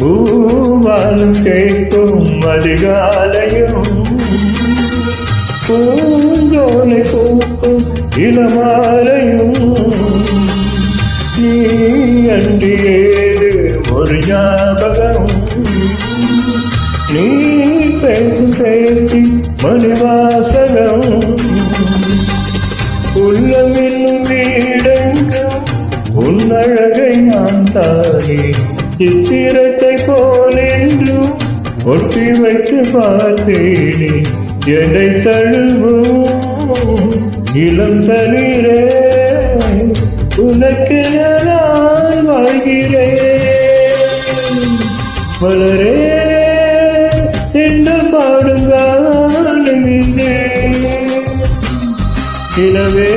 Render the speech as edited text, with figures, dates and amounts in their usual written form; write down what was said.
பூவாலும் கேட்கும் அதிகாலையும் பூஞ்சோலை பூக்கும் இளமாலையும் நீ அன்றி ஏது ஒரு ஞாபகம் நீ பேசும் பேச்சு மணிவாசகம் உள்ளமின் வீடெங்கும் உன்னழகை நான் தானே சித்திரத்தை போல் என்றும் ஒட்டி வைத்து பார்த்தேனே எடை தழுவும் இளம் தளிரே உனக்கு நான் வாழ்கிறேன் வளரே என்று பாடுங்காலே இளவே